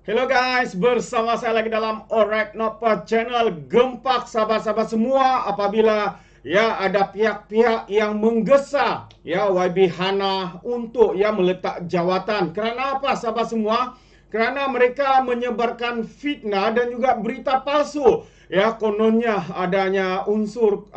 Hello guys, bersama saya lagi dalam Alright Notpad Channel. Gempak sahabat-sahabat semua apabila ada pihak-pihak yang menggesa YB Hana untuk meletak jawatan. Kerana apa sahabat semua? Kerana mereka menyebarkan fitnah dan juga berita palsu. Kononnya adanya unsur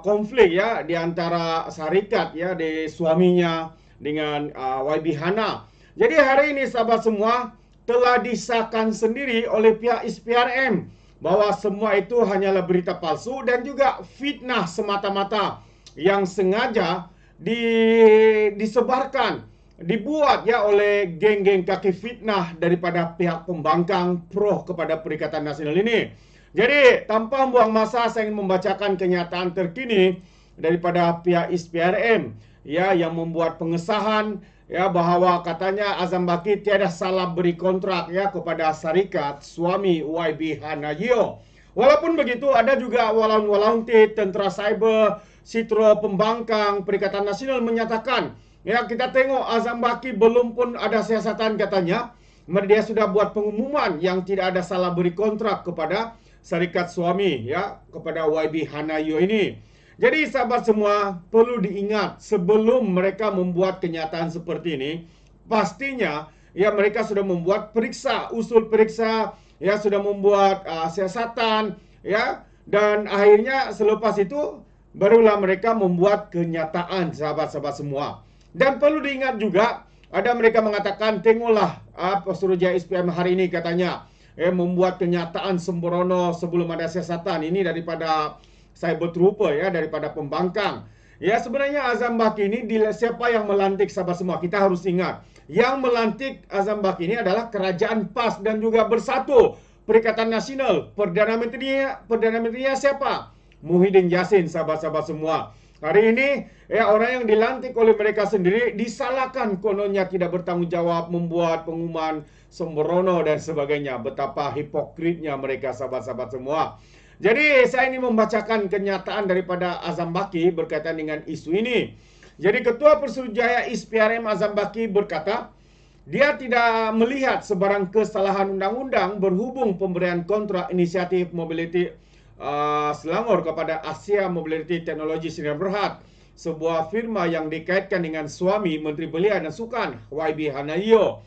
konflik di antara syarikat di suaminya dengan YB Hana. Jadi hari ini sahabat semua telah disahkan sendiri oleh pihak SPRM bahwa semua itu hanyalah berita palsu dan juga fitnah semata-mata yang sengaja disebarkan, dibuat oleh geng-geng kaki fitnah daripada pihak pembangkang pro kepada Perikatan Nasional ini. Jadi tanpa membuang masa, saya ingin membacakan kenyataan terkini daripada pihak SPRM yang membuat pengesahan bahawa katanya Azam Baki tiada salah beri kontrak kepada syarikat suami YB Hana Yeo. Walaupun begitu, ada juga walaun-walauntit tentera cyber Sitro Pembangkang Perikatan Nasional menyatakan kita tengok Azam Baki belum pun ada siasatan katanya. Dia sudah buat pengumuman yang tidak ada salah beri kontrak kepada syarikat suami kepada YB Hana Yeo ini. Jadi sahabat semua, perlu diingat sebelum mereka membuat kenyataan seperti ini, pastinya mereka sudah membuat usul periksa, sudah membuat siasatan, dan akhirnya selepas itu barulah mereka membuat kenyataan sahabat-sahabat semua. Dan perlu diingat juga, ada mereka mengatakan, tengoklah Suruhjaya SPM hari ini katanya membuat kenyataan sembrono sebelum ada siasatan. Ini daripada cyber trooper daripada pembangkang. Sebenarnya Azam Baki ini siapa yang melantik sahabat semua? Kita harus ingat, yang melantik Azam Baki ini adalah Kerajaan PAS dan juga Bersatu Perikatan Nasional. Perdana Menterinya siapa? Muhyiddin Yassin sahabat-sahabat semua. Hari ini orang yang dilantik oleh mereka sendiri disalahkan kononnya tidak bertanggungjawab, membuat pengumuman sembrono dan sebagainya. Betapa hipokritnya mereka sahabat-sahabat semua. Jadi saya ini membacakan kenyataan daripada Azam Baki berkaitan dengan isu ini. Jadi Ketua Persuruhjaya SPRM Azam Baki berkata, dia tidak melihat sebarang kesalahan undang-undang berhubung pemberian kontrak inisiatif mobiliti Selangor kepada Asia Mobility Technology Sdn Bhd, sebuah firma yang dikaitkan dengan suami Menteri Belia dan Sukan YB Hana Yeo.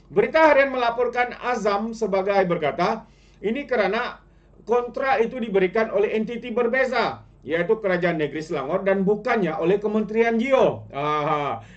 Berita Harian melaporkan Azam sebagai berkata, ini kerana kontrak itu diberikan oleh entiti berbeza, yaitu Kerajaan Negeri Selangor dan bukannya oleh Kementerian Geo.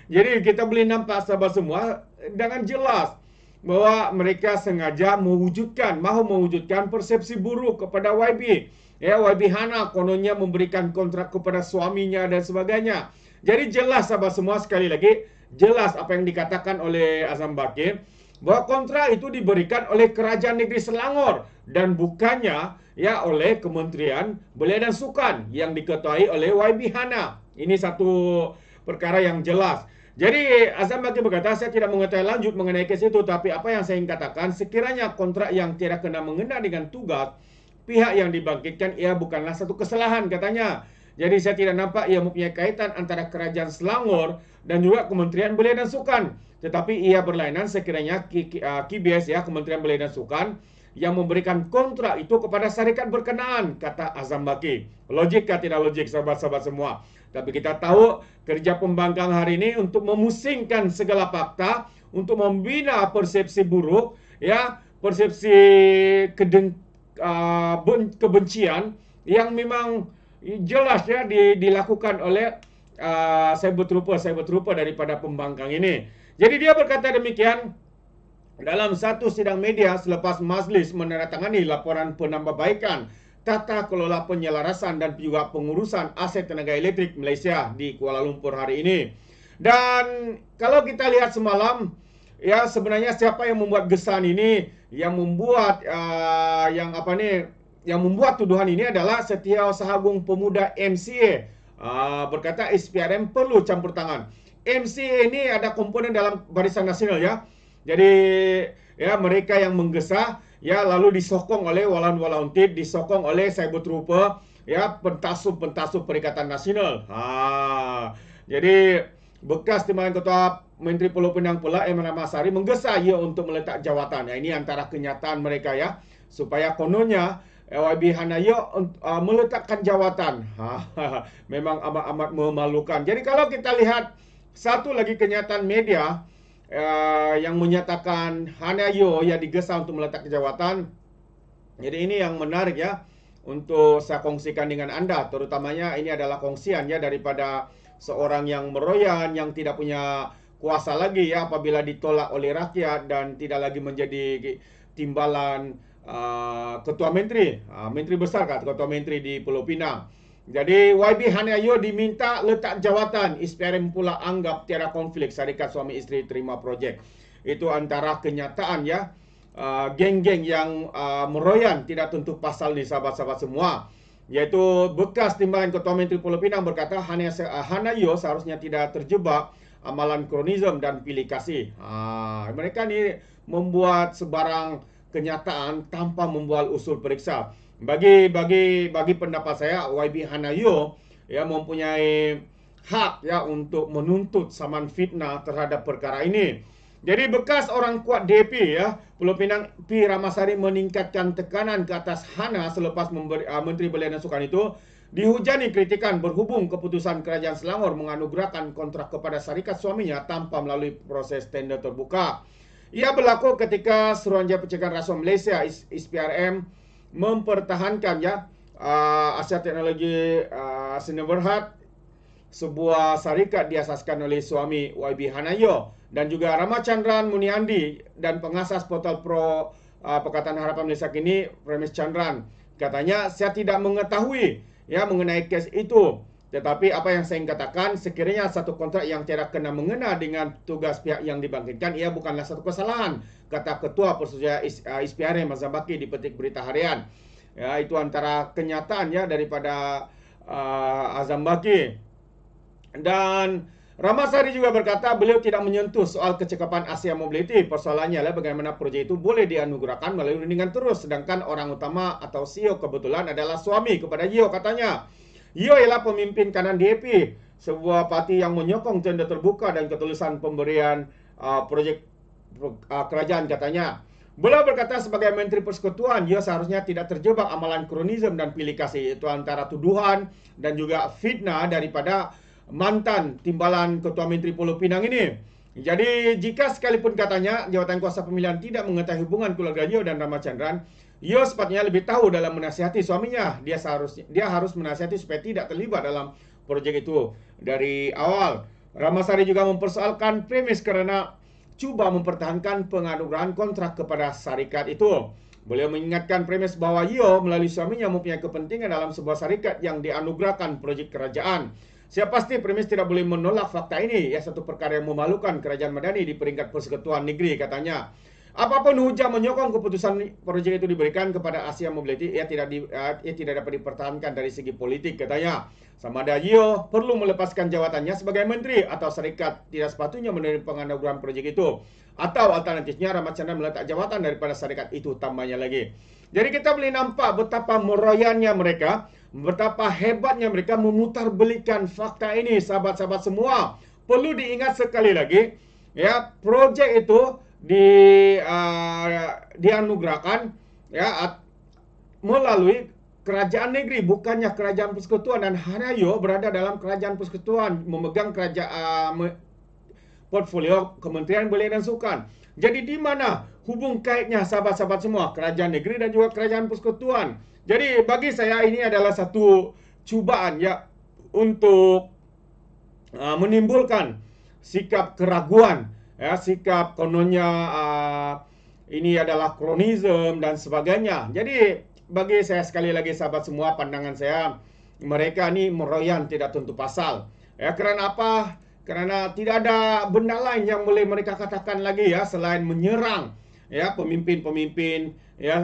Jadi kita boleh nampak sahabat semua dengan jelas bahwa mereka sengaja mahu mewujudkan persepsi buruk kepada YB. YB Hana kononnya memberikan kontrak kepada suaminya dan sebagainya. Jadi jelas sahabat semua, sekali lagi jelas apa yang dikatakan oleh Azam Baki, bahwa kontrak itu diberikan oleh Kerajaan Negeri Selangor dan bukannya oleh Kementerian Belia dan Sukan yang diketuai oleh YB Hana. Ini satu perkara yang jelas. Jadi Azam Baki berkata, saya tidak mengetahui lanjut mengenai kes itu, tapi apa yang saya ingin katakan, sekiranya kontrak yang tidak kena mengena dengan tugas pihak yang dibangkitkan, ia bukanlah satu kesalahan katanya. Jadi saya tidak nampak ia mempunyai kaitan antara Kerajaan Selangor dan juga Kementerian Belia dan Sukan. Tetapi ia berlainan sekiranya KBS Kementerian Belia dan Sukan yang memberikan kontrak itu kepada syarikat berkenaan, kata Azam Baki. Logik kah tidak logik sahabat-sahabat semua? Tapi kita tahu kerja pembangkang hari ini untuk memusingkan segala fakta, untuk membina persepsi buruk, persepsi kebencian yang memang jelas dilakukan oleh cyber trooper daripada pembangkang ini. Jadi dia berkata demikian dalam satu sidang media selepas majlis menandatangani laporan penambahbaikan tata kelola penyelarasan dan juga pengurusan aset tenaga elektrik Malaysia di Kuala Lumpur hari ini. Dan kalau kita lihat semalam, sebenarnya siapa yang membuat gesan ini, yang membuat yang membuat tuduhan ini adalah Setiausaha Agung Pemuda MCA. Berkata SPRM perlu campur tangan. MCA ini ada komponen dalam Barisan Nasional Jadi mereka yang menggesa lalu disokong oleh walaun-walauntit, disokong oleh cyber trooper, pentasup-pentasup Perikatan Nasional. Jadi bekas Timbalan Ketua Menteri Pulau Pinang pula M. Ramasari menggesa ia untuk meletak jawatan. Ini antara kenyataan mereka ya, supaya kononnya YB Hanayo meletakkan jawatan. Memang amat-amat memalukan. Jadi kalau kita lihat satu lagi kenyataan media yang menyatakan Hanayo ya digesa untuk meletak jawatan. Jadi ini yang menarik ya untuk saya kongsikan dengan Anda. Terutamanya ini adalah kongsian ya daripada seorang yang meroyan, yang tidak punya kuasa lagi ya apabila ditolak oleh rakyat dan tidak lagi menjadi timbalan ketua menteri, menteri besar kan, ketua menteri di Pulau Pinang. Jadi YB Hanayo diminta letak jawatan, SPRM pula anggap tiada konflik syarikat suami isteri terima projek. Itu antara kenyataan ya, geng-geng yang meroyan tidak tentu pasal ni sahabat-sahabat semua. Yaitu bekas timbalan ketua menteri Pulau Pinang berkata Hanayo seharusnya tidak terjebak amalan kronisme dan pilih kasih. Mereka ni membuat sebarang kenyataan tanpa membuat usul periksa. Bagi pendapat saya, YB Hanayo ya mempunyai hak ya untuk menuntut saman fitnah terhadap perkara ini. Jadi bekas orang kuat DP ya, Pulau Pinang P. Ramasari meningkatkan tekanan ke atas Hana selepas Menteri Belia dan Sukan itu dihujani kritikan berhubung keputusan Kerajaan Selangor menganugerahkan kontrak kepada syarikat suaminya tanpa melalui proses tender terbuka. Ia berlaku ketika Suruhanjaya Pencegahan Rasuah Malaysia SPRM mempertahankan ya Asia Teknologi Sdn Bhd, sebuah syarikat diasaskan oleh suami YB Hanayo dan juga Ramachandran Muniandi dan pengasas portal Pro Pakatan Harapan Malaysia kini Premis Chandran. Katanya saya tidak mengetahui ya mengenai kes itu. Tetapi apa yang saya katakan, sekiranya satu kontrak yang tidak kena mengena dengan tugas pihak yang dibangkitkan, ia bukanlah satu kesalahan, kata Ketua Persusia SPRM Azam Baki di Petik Berita Harian. Ya, itu antara kenyataan ya daripada Azam Baki. Dan Ramasari juga berkata beliau tidak menyentuh soal kecekapan Asia Mobility. Persoalannya adalah bagaimana proyek itu boleh dianugerahkan melalui rundingan terus, sedangkan orang utama atau CEO kebetulan adalah suami kepada Yeo, katanya. Yeo ialah pemimpin kanan DAP, sebuah parti yang menyokong tender terbuka dan ketulusan pemberian proyek kerajaan, katanya. Beliau berkata sebagai Menteri Persekutuan, Yeo seharusnya tidak terjebak amalan kronisme dan pilih kasih. Itu antara tuduhan dan juga fitnah daripada mantan timbalan Ketua Menteri Pulau Pinang ini. Jadi jika sekalipun katanya jawatan kuasa pemilihan tidak mengetahui hubungan keluarga Yeo dan Ramachandran, Yeo sepatutnya lebih tahu dalam menasihati suaminya. Dia harus menasihati supaya tidak terlibat dalam proyek itu dari awal. Ramasari juga mempersoalkan premis kerana cuba mempertahankan penganugerahan kontrak kepada syarikat itu. Beliau mengingatkan premis bahawa Yeo melalui suaminya mempunyai kepentingan dalam sebuah syarikat yang dianugerahkan proyek kerajaan. Saya pasti premis tidak boleh menolak fakta ini. Ya, satu perkara yang memalukan kerajaan Madani di peringkat persekutuan negeri, katanya. Apapun hujah menyokong keputusan proyek itu diberikan kepada Asia Mobility, ia tidak dapat dipertahankan dari segi politik, katanya. Sama ada Yeo perlu melepaskan jawatannya sebagai menteri atau syarikat tidak sepatutnya menerima penganugerahan proyek itu. Atau alternatifnya Ramachandran meletak jawatan daripada syarikat itu, tambahnya lagi. Jadi kita boleh nampak betapa meroyannya mereka, betapa hebatnya mereka memutarbelikan fakta ini, sahabat-sahabat semua. Perlu diingat sekali lagi, ya, proyek itu dianugerahkan ya melalui kerajaan negeri, bukannya kerajaan persekutuan, dan Hanayo berada dalam kerajaan persekutuan, memegang portfolio Kementerian Belia dan Sukan. Jadi di mana hubung kaitnya sahabat-sahabat semua, kerajaan negeri dan juga kerajaan persekutuan. Jadi bagi saya ini adalah satu cubaan ya untuk menimbulkan sikap keraguan, ya, sikap kononnya ini adalah kronisme dan sebagainya. Jadi bagi saya sekali lagi sahabat semua, pandangan saya mereka ni meroyan tidak tentu pasal. Ya, kerana apa? Kerana tidak ada benda lain yang boleh mereka katakan lagi ya selain menyerang ya pemimpin-pemimpin ya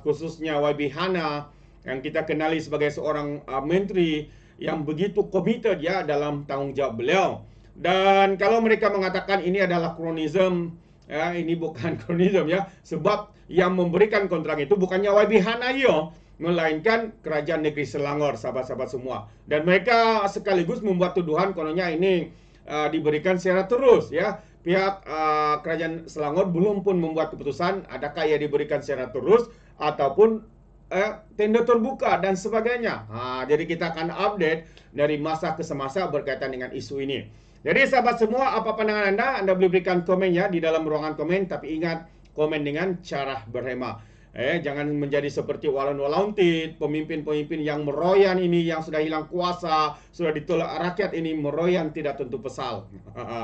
khususnya YB Hana yang kita kenali sebagai seorang menteri yang begitu komited ya dalam tanggungjawab beliau. Dan kalau mereka mengatakan ini adalah kronisme, ya, ini bukan kronisme ya, sebab yang memberikan kontrak itu bukannya YB Hanayo, melainkan kerajaan negeri Selangor, sahabat-sahabat semua. Dan mereka sekaligus membuat tuduhan kononnya ini diberikan secara terus ya. Pihak Kerajaan Selangor belum pun membuat keputusan adakah ia diberikan secara terus ataupun tender terbuka dan sebagainya. Jadi kita akan update dari masa ke semasa berkaitan dengan isu ini. Jadi sahabat semua, apa pandangan Anda? Anda boleh berikan komennya di dalam ruangan komen, tapi ingat, komen dengan cara berhema. Jangan menjadi seperti Walon-Walauntit, pemimpin-pemimpin yang meroyan ini, yang sudah hilang kuasa, sudah ditolak rakyat ini, meroyan tidak tentu pasal.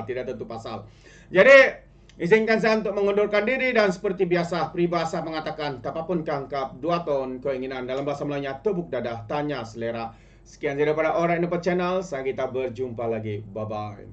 Tidak tentu pasal. Jadi, izinkan saya untuk mengundurkan diri dan seperti biasa, peribahasa mengatakan, kapapun kangkap, 2 ton keinginan. Dalam bahasa Melayunya, tepuk dadah, tanya selera. Sekian daripada Alright Nampak Channel, saya kita berjumpa lagi. Bye-bye.